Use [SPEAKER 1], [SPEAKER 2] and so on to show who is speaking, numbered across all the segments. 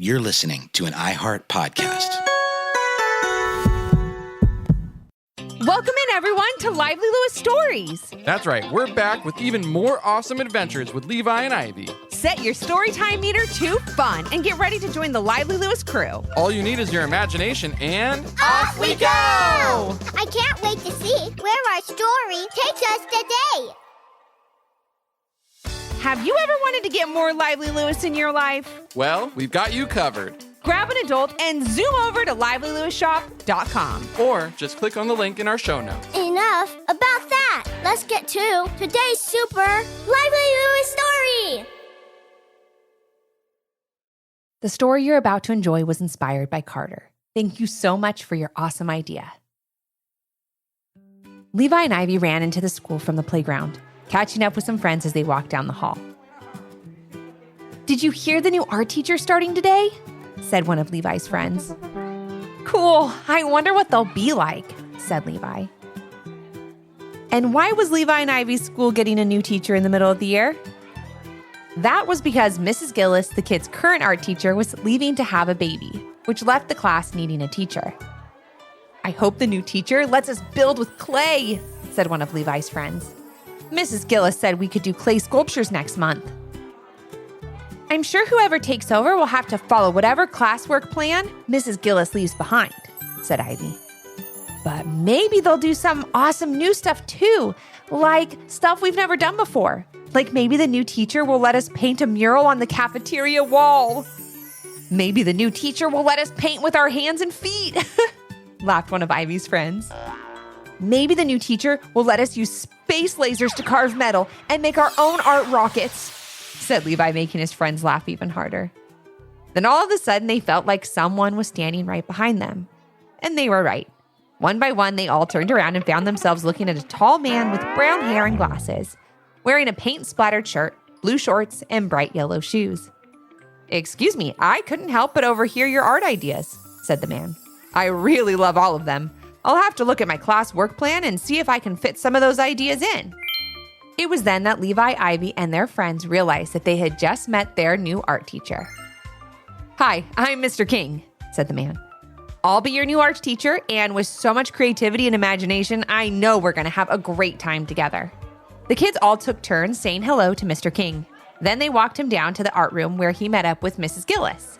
[SPEAKER 1] You're listening to an iHeart podcast.
[SPEAKER 2] Welcome in, everyone, to Lively Lewis Stories.
[SPEAKER 3] That's right. We're back with even more awesome adventures with Levi and Ivy.
[SPEAKER 2] Set your storytime meter to fun and get ready to join the Lively Lewis crew.
[SPEAKER 3] All you need is your imagination and...
[SPEAKER 2] Off we go!
[SPEAKER 4] I can't wait to see where our story takes us today.
[SPEAKER 2] Have you ever wanted to get more Lively Lewis in your life?
[SPEAKER 3] Well, we've got you covered.
[SPEAKER 2] Grab an adult and zoom over to livelylewisshop.com.
[SPEAKER 3] Or just click on the link in our show notes.
[SPEAKER 4] Enough about that. Let's get to today's super Lively Lewis story.
[SPEAKER 2] The story you're about to enjoy was inspired by Carter. Thank you so much for your awesome idea. Levi and Ivy ran into the school from the playground, catching up with some friends as they walked down the hall. "Did you hear the new art teacher starting today?" said one of Levi's friends. "Cool, I wonder what they'll be like," said Levi. And why was Levi and Ivy's school getting a new teacher in the middle of the year? That was because Mrs. Gillis, the kids' current art teacher, was leaving to have a baby, which left the class needing a teacher. "I hope the new teacher lets us build with clay," said one of Levi's friends. "Mrs. Gillis said we could do clay sculptures next month." "I'm sure whoever takes over will have to follow whatever classwork plan Mrs. Gillis leaves behind," said Ivy. "But maybe they'll do some awesome new stuff too, like stuff we've never done before. Like maybe the new teacher will let us paint a mural on the cafeteria wall. Maybe the new teacher will let us paint with our hands and feet," laughed one of Ivy's friends. "Maybe the new teacher will let us use space lasers to carve metal and make our own art rockets," said Levi, making his friends laugh even harder. Then all of a sudden, they felt like someone was standing right behind them. And they were right. One by one, they all turned around and found themselves looking at a tall man with brown hair and glasses, wearing a paint-splattered shirt, blue shorts, and bright yellow shoes. "Excuse me, I couldn't help but overhear your art ideas," said the man. "I really love all of them. I'll have to look at my class work plan and see if I can fit some of those ideas in." It was then that Levi, Ivy, and their friends realized that they had just met their new art teacher. "Hi, I'm Mr. King," said the man. "I'll be your new art teacher, and with so much creativity and imagination, I know we're going to have a great time together." The kids all took turns saying hello to Mr. King. Then they walked him down to the art room where he met up with Mrs. Gillis.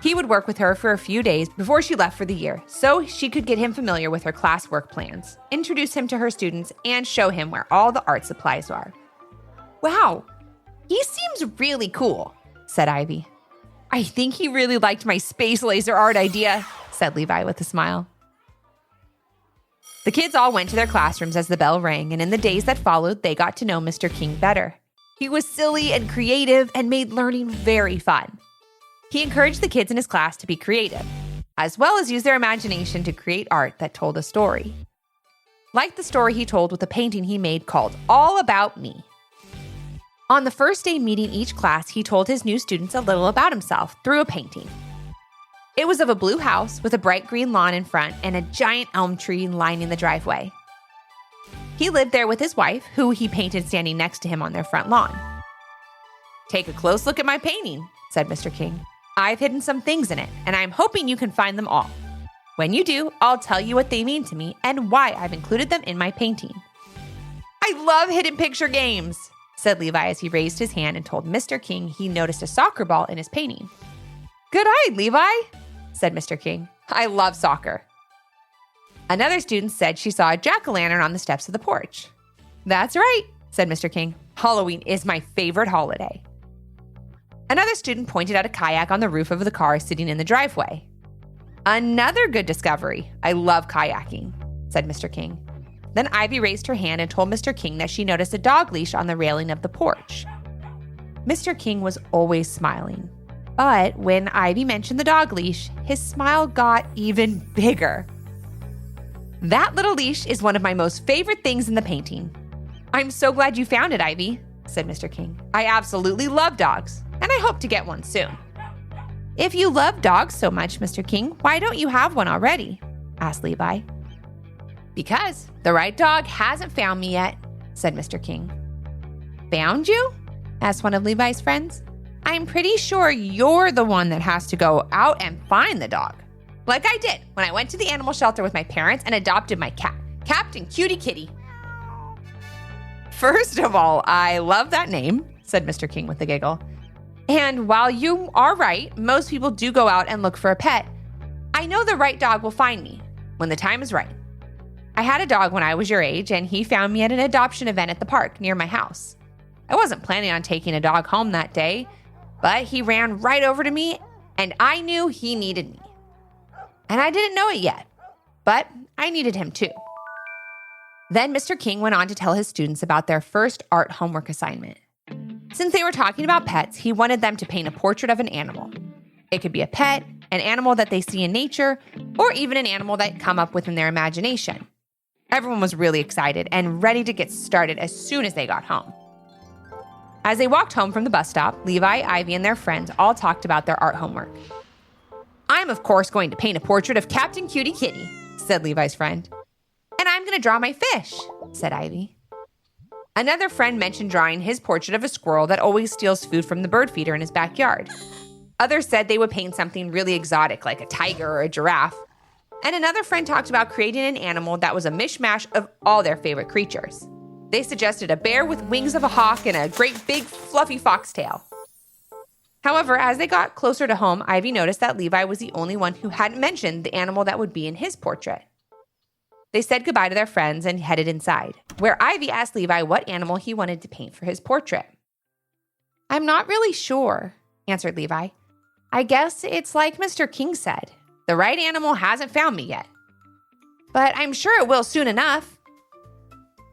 [SPEAKER 2] He would work with her for a few days before she left for the year, so she could get him familiar with her class work plans, introduce him to her students, and show him where all the art supplies are. "Wow, he seems really cool," said Ivy. "I think he really liked my space laser art idea," said Levi with a smile. The kids all went to their classrooms as the bell rang, and in the days that followed, they got to know Mr. King better. He was silly and creative and made learning very fun. He encouraged the kids in his class to be creative, as well as use their imagination to create art that told a story. Like the story he told with a painting he made called All About Me. On the first day meeting each class, he told his new students a little about himself through a painting. It was of a blue house with a bright green lawn in front and a giant elm tree lining the driveway. He lived there with his wife, who he painted standing next to him on their front lawn. "Take a close look at my painting," said Mr. King. "I've hidden some things in it, and I'm hoping you can find them all. When you do, I'll tell you what they mean to me and why I've included them in my painting." "I love hidden picture games," said Levi as he raised his hand and told Mr. King he noticed a soccer ball in his painting. "Good eye, Levi," said Mr. King. "I love soccer." Another student said she saw a jack-o'-lantern on the steps of the porch. "That's right," said Mr. King. "Halloween is my favorite holiday." Another student pointed out a kayak on the roof of the car sitting in the driveway. "Another good discovery. I love kayaking," said Mr. King. Then Ivy raised her hand and told Mr. King that she noticed a dog leash on the railing of the porch. Mr. King was always smiling. But when Ivy mentioned the dog leash, his smile got even bigger. "That little leash is one of my most favorite things in the painting." "I'm so glad you found it, Ivy," said Mr. King. "I absolutely love dogs, and I hope to get one soon." "If you love dogs so much, Mr. King, why don't you have one already?" asked Levi. "Because the right dog hasn't found me yet," said Mr. King. "Found you?" asked one of Levi's friends. I'm pretty sure you're the one that has to go out and find the dog. Like I did when I went to the animal shelter with my parents and adopted my cat, Captain Cutie Kitty. First of all, I love that name, said Mr. King with a giggle. And while you are right, most people do go out and look for a pet, I know the right dog will find me when the time is right. I had a dog when I was your age, and he found me at an adoption event at the park near my house. I wasn't planning on taking a dog home that day, but he ran right over to me, and I knew he needed me. And I didn't know it yet, but I needed him too. Then Mr. King went on to tell his students about their first art homework assignment. Since they were talking about pets, he wanted them to paint a portrait of an animal. It could be a pet, an animal that they see in nature, or even an animal that come up within their imagination. Everyone was really excited and ready to get started as soon as they got home. As they walked home from the bus stop, Levi, Ivy, and their friends all talked about their art homework. I'm, of course, going to paint a portrait of Captain Cutie Kitty, said Levi's friend. And I'm going to draw my fish, said Ivy. Another friend mentioned drawing his portrait of a squirrel that always steals food from the bird feeder in his backyard. Others said they would paint something really exotic like a tiger or a giraffe. And another friend talked about creating an animal that was a mishmash of all their favorite creatures. They suggested a bear with wings of a hawk and a great big fluffy foxtail. However, as they got closer to home, Ivy noticed that Levi was the only one who hadn't mentioned the animal that would be in his portrait. They said goodbye to their friends and headed inside, where Ivy asked Levi what animal he wanted to paint for his portrait. I'm not really sure, answered Levi. I guess it's like Mr. King said. The right animal hasn't found me yet. But I'm sure it will soon enough.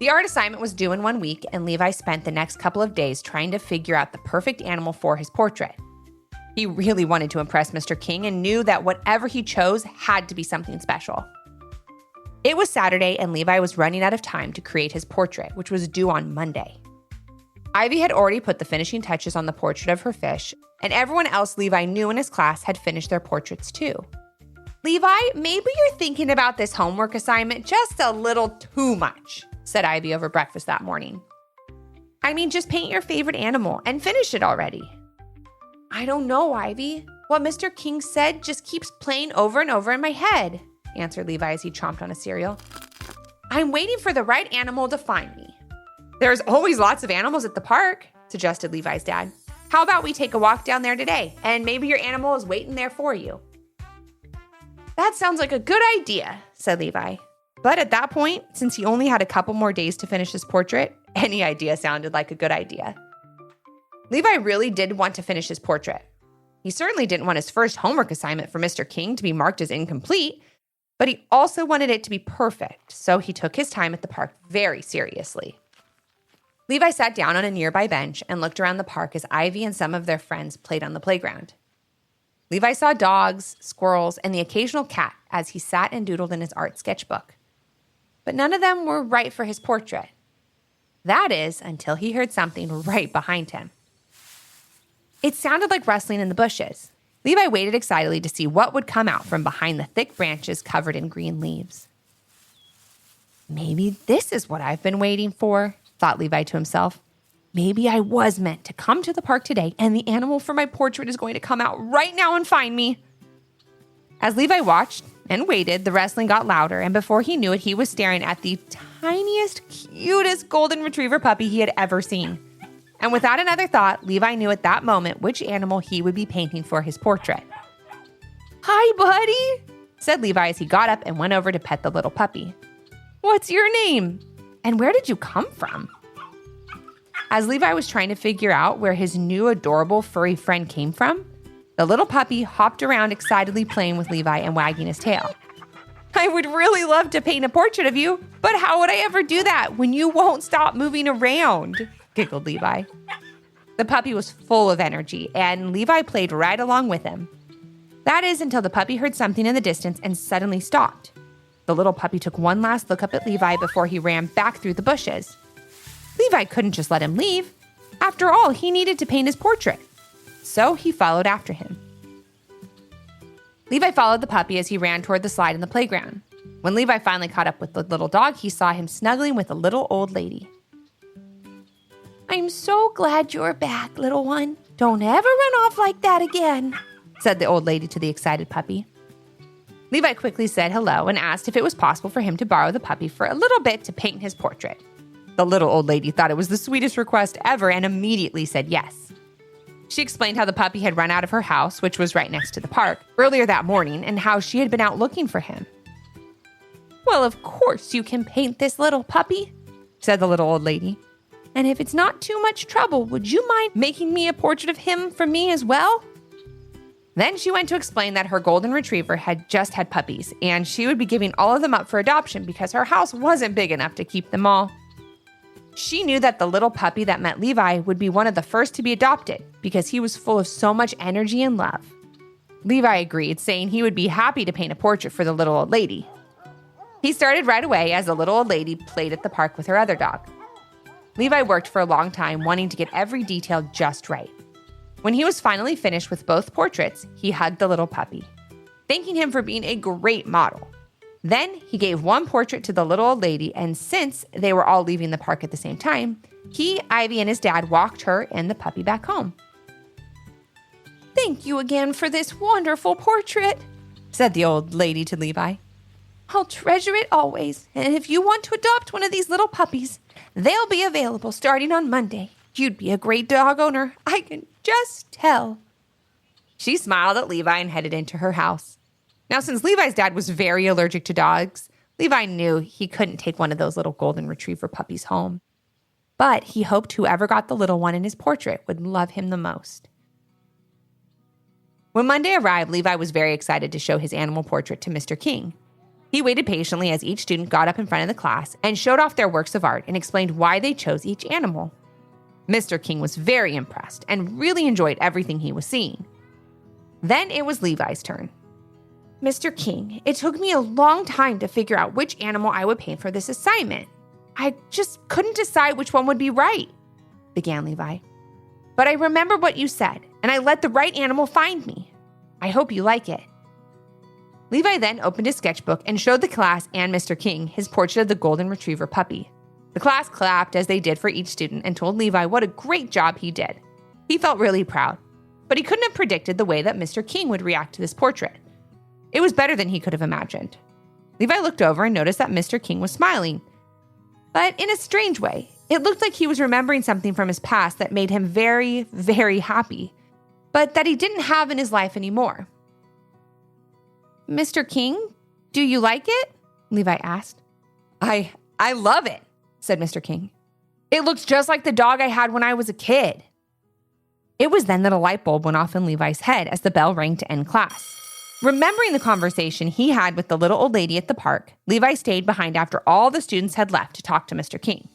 [SPEAKER 2] The art assignment was due in 1 week, and Levi spent the next couple of days trying to figure out the perfect animal for his portrait. He really wanted to impress Mr. King and knew that whatever he chose had to be something special. It was Saturday, and Levi was running out of time to create his portrait, which was due on Monday. Ivy had already put the finishing touches on the portrait of her fish, and everyone else Levi knew in his class had finished their portraits too. Levi, maybe you're thinking about this homework assignment just a little too much, said Ivy over breakfast that morning. I mean, just paint your favorite animal and finish it already. I don't know, Ivy. What Mr. King said just keeps playing over and over in my head, answered Levi as he chomped on a cereal. I'm waiting for the right animal to find me. There's always lots of animals at the park, suggested Levi's dad. How about we take a walk down there today, and maybe your animal is waiting there for you? That sounds like a good idea, said Levi. But at that point, since he only had a couple more days to finish his portrait, any idea sounded like a good idea. Levi really did want to finish his portrait. He certainly didn't want his first homework assignment for Mr. King to be marked as incomplete, but he also wanted it to be perfect, so he took his time at the park very seriously. Levi sat down on a nearby bench and looked around the park as Ivy and some of their friends played on the playground. Levi saw dogs, squirrels, and the occasional cat as he sat and doodled in his art sketchbook. But none of them were right for his portrait. That is, until he heard something right behind him. It sounded like rustling in the bushes. Levi waited excitedly to see what would come out from behind the thick branches covered in green leaves. Maybe this is what I've been waiting for, thought Levi to himself. Maybe I was meant to come to the park today, and the animal for my portrait is going to come out right now and find me. As Levi watched and waited, the rustling got louder, and before he knew it, he was staring at the tiniest, cutest golden retriever puppy he had ever seen. And without another thought, Levi knew at that moment which animal he would be painting for his portrait. Hi, buddy, said Levi as he got up and went over to pet the little puppy. What's your name? And where did you come from? As Levi was trying to figure out where his new adorable furry friend came from, the little puppy hopped around excitedly playing with Levi and wagging his tail. I would really love to paint a portrait of you, but how would I ever do that when you won't stop moving around? Giggled Levi. The puppy was full of energy, and Levi played right along with him. That is until the puppy heard something in the distance and suddenly stopped. The little puppy took one last look up at Levi before he ran back through the bushes. Levi couldn't just let him leave. After all, he needed to paint his portrait. So he followed after him. Levi followed the puppy as he ran toward the slide in the playground. When Levi finally caught up with the little dog, he saw him snuggling with a little old lady. I'm so glad you're back, little one, Don't ever run off like that again, said the old lady to the excited puppy. Levi quickly said hello and asked if it was possible for him to borrow the puppy for a little bit to paint his portrait. The little old lady thought it was the sweetest request ever and immediately said yes. She explained how the puppy had run out of her house, which was right next to the park, earlier that morning, and how she had been out looking for him. Well, of course you can paint this little puppy, said the little old lady. And if it's not too much trouble, would you mind making me a portrait of him for me as well? Then she went to explain that her golden retriever had just had puppies, and she would be giving all of them up for adoption because her house wasn't big enough to keep them all. She knew that the little puppy that met Levi would be one of the first to be adopted because he was full of so much energy and love. Levi agreed, saying he would be happy to paint a portrait for the little old lady. He started right away as the little old lady played at the park with her other dog. Levi worked for a long time, wanting to get every detail just right. When he was finally finished with both portraits, he hugged the little puppy, thanking him for being a great model. Then he gave one portrait to the little old lady, and since they were all leaving the park at the same time, he, Ivy, and his dad walked her and the puppy back home. "Thank you again for this wonderful portrait," said the old lady to Levi. "I'll treasure it always, and if you want to adopt one of these little puppies, they'll be available starting on Monday. You'd be a great dog owner, I can just tell." She smiled at Levi and headed into her house. Now, since Levi's dad was very allergic to dogs, Levi knew he couldn't take one of those little golden retriever puppies home. But he hoped whoever got the little one in his portrait would love him the most. When Monday arrived, Levi was very excited to show his animal portrait to Mr. King. He waited patiently as each student got up in front of the class and showed off their works of art and explained why they chose each animal. Mr. King was very impressed and really enjoyed everything he was seeing. Then it was Levi's turn. "Mr. King, it took me a long time to figure out which animal I would paint for this assignment. I just couldn't decide which one would be right," began Levi. "But I remembered what you said, and I let the right animal find me. I hope you like it." Levi then opened his sketchbook and showed the class and Mr. King his portrait of the golden retriever puppy. The class clapped as they did for each student and told Levi what a great job he did. He felt really proud, but he couldn't have predicted the way that Mr. King would react to this portrait. It was better than he could have imagined. Levi looked over and noticed that Mr. King was smiling, but in a strange way. It looked like he was remembering something from his past that made him very, very happy, but that he didn't have in his life anymore. "Mr. King, do you like it?" Levi asked. I love it," said Mr. King. "It looks just like the dog I had when I was a kid." It was then that a light bulb went off in Levi's head as the bell rang to end class. Remembering the conversation he had with the little old lady at the park, Levi stayed behind after all the students had left to talk to Mr. King.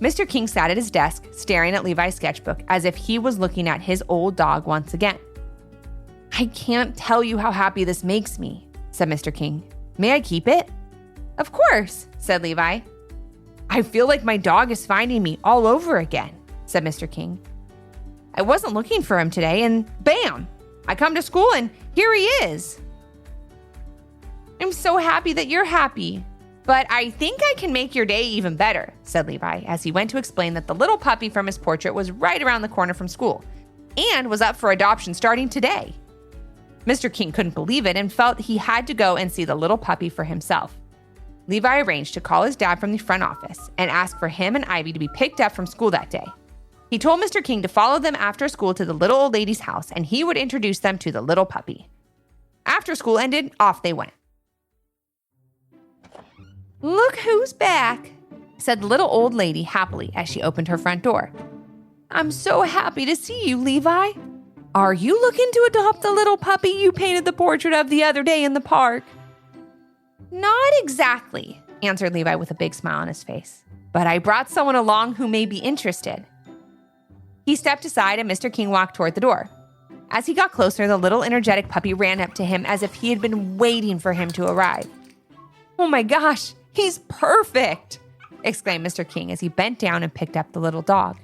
[SPEAKER 2] Mr. King sat at his desk, staring at Levi's sketchbook as if he was looking at his old dog once again. "I can't tell you how happy this makes me," said Mr. King. "May I keep it?" "Of course," said Levi. "I feel like my dog is finding me all over again," said Mr. King. "I wasn't looking for him today, and bam! I come to school and here he is." "I'm so happy that you're happy, but I think I can make your day even better," said Levi as he went to explain that the little puppy from his portrait was right around the corner from school and was up for adoption starting today. Mr. King couldn't believe it and felt he had to go and see the little puppy for himself. Levi arranged to call his dad from the front office and ask for him and Ivy to be picked up from school that day. He told Mr. King to follow them after school to the little old lady's house, and he would introduce them to the little puppy. After school ended, off they went. "Look who's back," said the little old lady happily as she opened her front door. "I'm so happy to see you, Levi. Are you looking to adopt the little puppy you painted the portrait of the other day in the park?" "Not exactly," answered Levi with a big smile on his face. "But I brought someone along who may be interested." He stepped aside and Mr. King walked toward the door. As he got closer, the little energetic puppy ran up to him as if he had been waiting for him to arrive. "Oh my gosh, he's perfect!" exclaimed Mr. King as he bent down and picked up the little dog.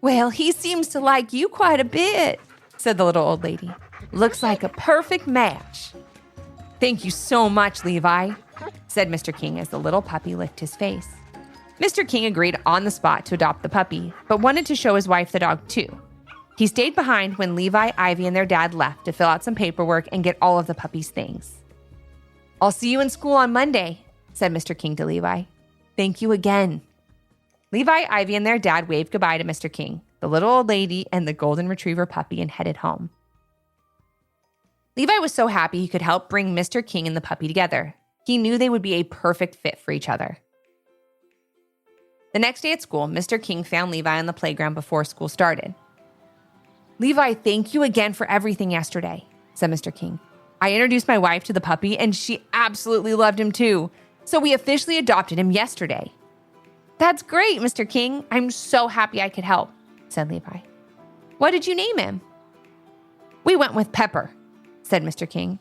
[SPEAKER 2] "Well, he seems to like you quite a bit," said the little old lady. "Looks like a perfect match." "Thank you so much, Levi," said Mr. King as the little puppy licked his face. Mr. King agreed on the spot to adopt the puppy, but wanted to show his wife the dog too. He stayed behind when Levi, Ivy, and their dad left to fill out some paperwork and get all of the puppy's things. "I'll see you in school on Monday," said Mr. King to Levi. "Thank you again." Levi, Ivy, and their dad waved goodbye to Mr. King, the little old lady, and the golden retriever puppy and headed home. Levi was so happy he could help bring Mr. King and the puppy together. He knew they would be a perfect fit for each other. The next day at school, Mr. King found Levi on the playground before school started. "Levi, thank you again for everything yesterday," said Mr. King. "I introduced my wife to the puppy and she absolutely loved him too. So we officially adopted him yesterday." "That's great, Mr. King. I'm so happy I could help," said Levi. "What did you name him?" "We went with Pepper," said Mr. King.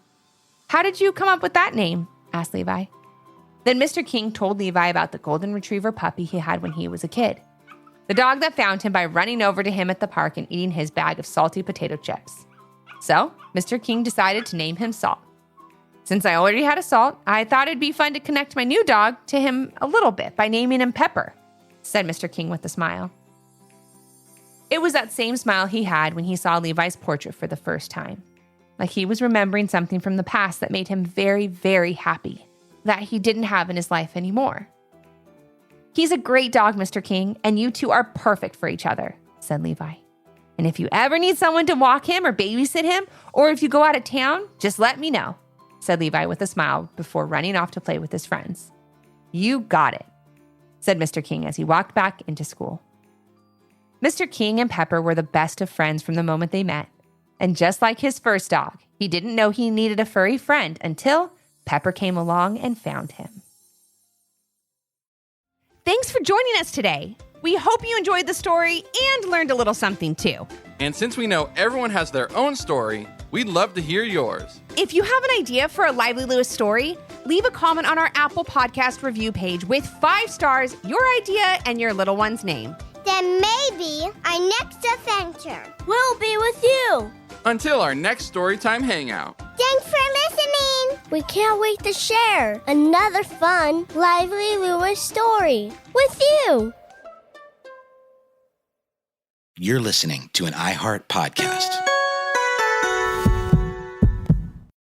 [SPEAKER 2] "How did you come up with that name?" asked Levi. Then Mr. King told Levi about the golden retriever puppy he had when he was a kid. The dog that found him by running over to him at the park and eating his bag of salty potato chips. So, Mr. King decided to name him Salt. "Since I already had a Salt, I thought it'd be fun to connect my new dog to him a little bit by naming him Pepper," said Mr. King with a smile. It was that same smile he had when he saw Levi's portrait for the first time. Like he was remembering something from the past that made him very, very happy, that he didn't have in his life anymore. "He's a great dog, Mr. King, and you two are perfect for each other," said Levi. "And if you ever need someone to walk him or babysit him, or if you go out of town, just let me know," said Levi with a smile before running off to play with his friends. "You got it," said Mr. King as he walked back into school. Mr. King and Pepper were the best of friends from the moment they met. And just like his first dog, he didn't know he needed a furry friend until Pepper came along and found him. Thanks for joining us today. We hope you enjoyed the story and learned a little something too.
[SPEAKER 3] And since we know everyone has their own story, we'd love to hear yours.
[SPEAKER 2] If you have an idea for a Lively Lewis story, leave a comment on our Apple Podcast review page with 5 stars, your idea, and your little one's name.
[SPEAKER 4] Then maybe our next adventure will be with you.
[SPEAKER 3] Until our next Storytime Hangout.
[SPEAKER 4] Thanks for listening. We can't wait to share another fun, Lively Lewis story with you.
[SPEAKER 1] You're listening to an iHeart podcast.